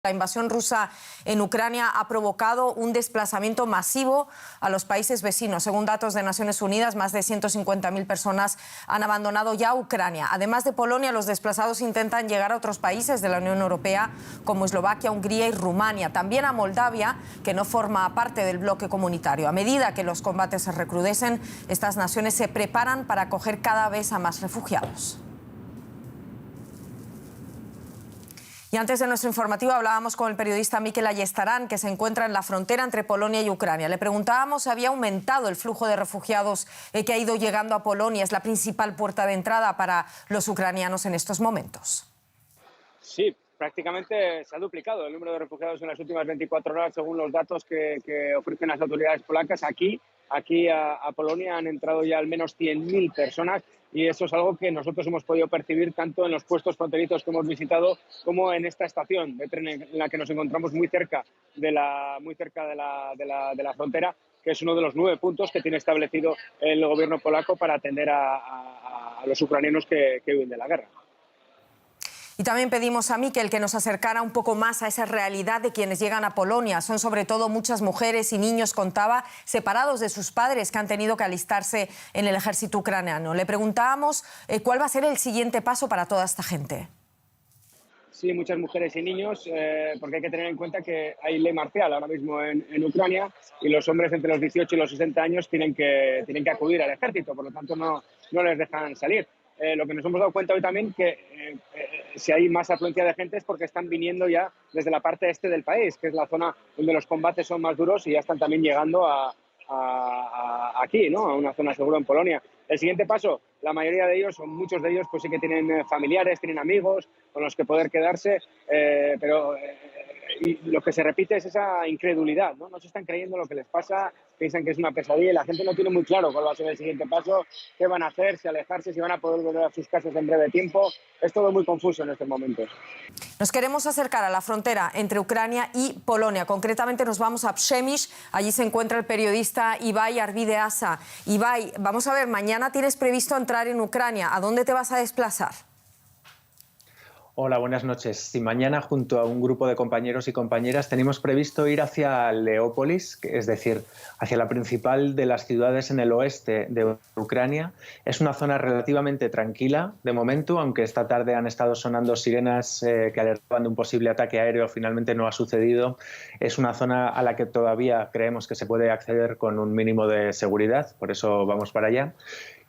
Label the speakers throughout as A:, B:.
A: La invasión rusa en Ucrania ha provocado un desplazamiento masivo a los países vecinos. Según datos de Naciones Unidas, más de 150.000 personas han abandonado ya Ucrania. Además de Polonia, los desplazados intentan llegar a otros países de la Unión Europea como Eslovaquia, Hungría y Rumania. También a Moldavia, que no forma parte del bloque comunitario. A medida que los combates se recrudecen, estas naciones se preparan para acoger cada vez a más refugiados. Y antes de nuestro informativo hablábamos con el periodista Mikel Ayestarán, que se encuentra en la frontera entre Polonia y Ucrania. Le preguntábamos si había aumentado el flujo de refugiados que ha ido llegando a Polonia. Es la principal puerta de entrada para los ucranianos en estos momentos.
B: Sí, prácticamente se ha duplicado el número de refugiados en las últimas 24 horas, según los datos que ofrecen las autoridades polacas. Aquí a Polonia han entrado ya al menos 100.000 personas y eso es algo que nosotros hemos podido percibir tanto en los puestos fronterizos que hemos visitado como en esta estación de tren en la que nos encontramos muy cerca de la frontera, que es uno de los 9 puntos que tiene establecido el gobierno polaco para atender a los ucranianos que huyen de la guerra.
A: Y también pedimos a Mikel que nos acercara un poco más a esa realidad de quienes llegan a Polonia. Son sobre todo muchas mujeres y niños, contaba, separados de sus padres que han tenido que alistarse en el ejército ucraniano. Le preguntábamos cuál va a ser el siguiente paso para toda esta gente.
B: Sí, muchas mujeres y niños, porque hay que tener en cuenta que hay ley marcial ahora mismo en Ucrania y los hombres entre los 18 y los 60 años tienen que acudir al ejército, por lo tanto no les dejan salir. Lo que nos hemos dado cuenta hoy también que si hay más afluencia de gente es porque están viniendo ya desde la parte este del país, que es la zona donde los combates son más duros y ya están también llegando aquí, ¿no? A una zona segura en Polonia. El siguiente paso, la mayoría de ellos, o muchos de ellos, pues sí que tienen familiares, tienen amigos con los que poder quedarse, pero y lo que se repite es esa incredulidad, ¿no? No se están creyendo lo que les pasa, piensan que es una pesadilla y la gente no tiene muy claro cuál va a ser el siguiente paso, qué van a hacer, si alejarse, si van a poder volver a sus casas en breve tiempo. Es todo muy confuso en estos momentos.
A: Nos queremos acercar a la frontera entre Ucrania y Polonia. Concretamente nos vamos a Przemyśl. Allí se encuentra el periodista Ibai Arvideasa. Ibai, vamos a ver, mañana tienes previsto entrar en Ucrania. ¿A dónde te vas a desplazar?
C: Hola, buenas noches. Sí, mañana junto a un grupo de compañeros y compañeras tenemos previsto ir hacia Leópolis, es decir, hacia la principal de las ciudades en el oeste de Ucrania. Es una zona relativamente tranquila de momento, aunque esta tarde han estado sonando sirenas que alertaban de un posible ataque aéreo. Finalmente no ha sucedido. Es una zona a la que todavía creemos que se puede acceder con un mínimo de seguridad, por eso vamos para allá.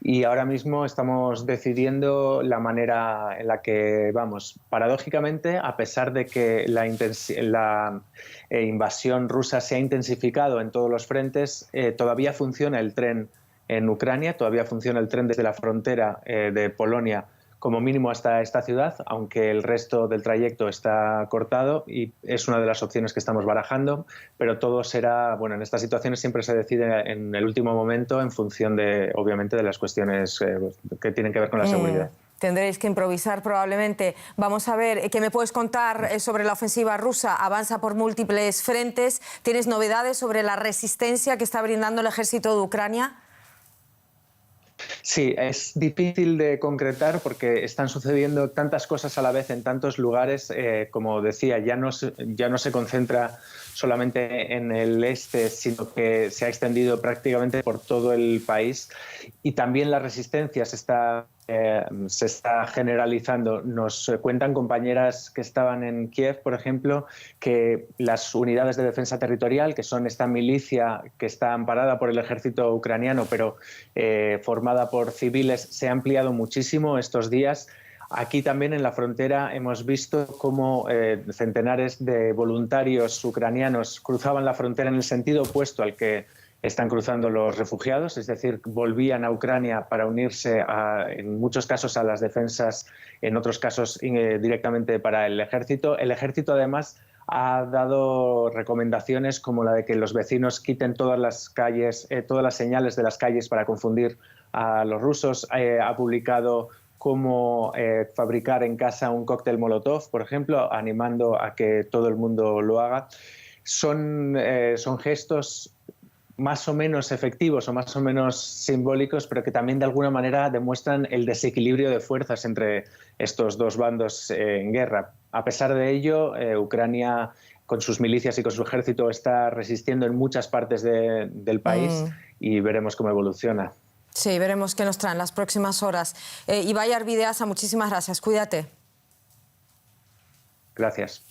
C: Y ahora mismo estamos decidiendo la manera en la que vamos. Paradójicamente, a pesar de que la invasión rusa se ha intensificado en todos los frentes, todavía funciona el tren en Ucrania, todavía funciona el tren desde la frontera de Polonia como mínimo hasta esta ciudad, aunque el resto del trayecto está cortado y es una de las opciones que estamos barajando, pero todo será, bueno, en estas situaciones siempre se decide en el último momento en función de, obviamente, de las cuestiones que tienen que ver con la seguridad.
A: Tendréis que improvisar probablemente. Vamos a ver, ¿qué me puedes contar sobre la ofensiva rusa? Avanza por múltiples frentes. ¿Tienes novedades sobre la resistencia que está brindando el ejército de Ucrania?
C: Sí, es difícil de concretar porque están sucediendo tantas cosas a la vez en tantos lugares. Como decía, ya no se concentra solamente en el este, sino que se ha extendido prácticamente por todo el país. Y también la resistencia se está generalizando. Nos cuentan compañeras que estaban en Kiev, por ejemplo, que las unidades de defensa territorial, que son esta milicia que está amparada por el ejército ucraniano, pero formada por civiles, se ha ampliado muchísimo estos días. Aquí también en la frontera hemos visto cómo centenares de voluntarios ucranianos cruzaban la frontera en el sentido opuesto al que están cruzando los refugiados, es decir, volvían a Ucrania para unirse en muchos casos a las defensas, en otros casos directamente para el ejército. El ejército además ha dado recomendaciones como la de que los vecinos quiten todas las calles, todas las señales de las calles para confundir a los rusos. Ha publicado cómo fabricar en casa un cóctel Molotov, por ejemplo, animando a que todo el mundo lo haga. Son gestos más o menos efectivos o más o menos simbólicos, pero que también de alguna manera demuestran el desequilibrio de fuerzas entre estos dos bandos en guerra. A pesar de ello, Ucrania, con sus milicias y con su ejército, está resistiendo en muchas partes del país y veremos cómo evoluciona.
A: Sí, veremos qué nos traen las próximas horas. Ibai Arbideasa, muchísimas gracias. Cuídate.
C: Gracias.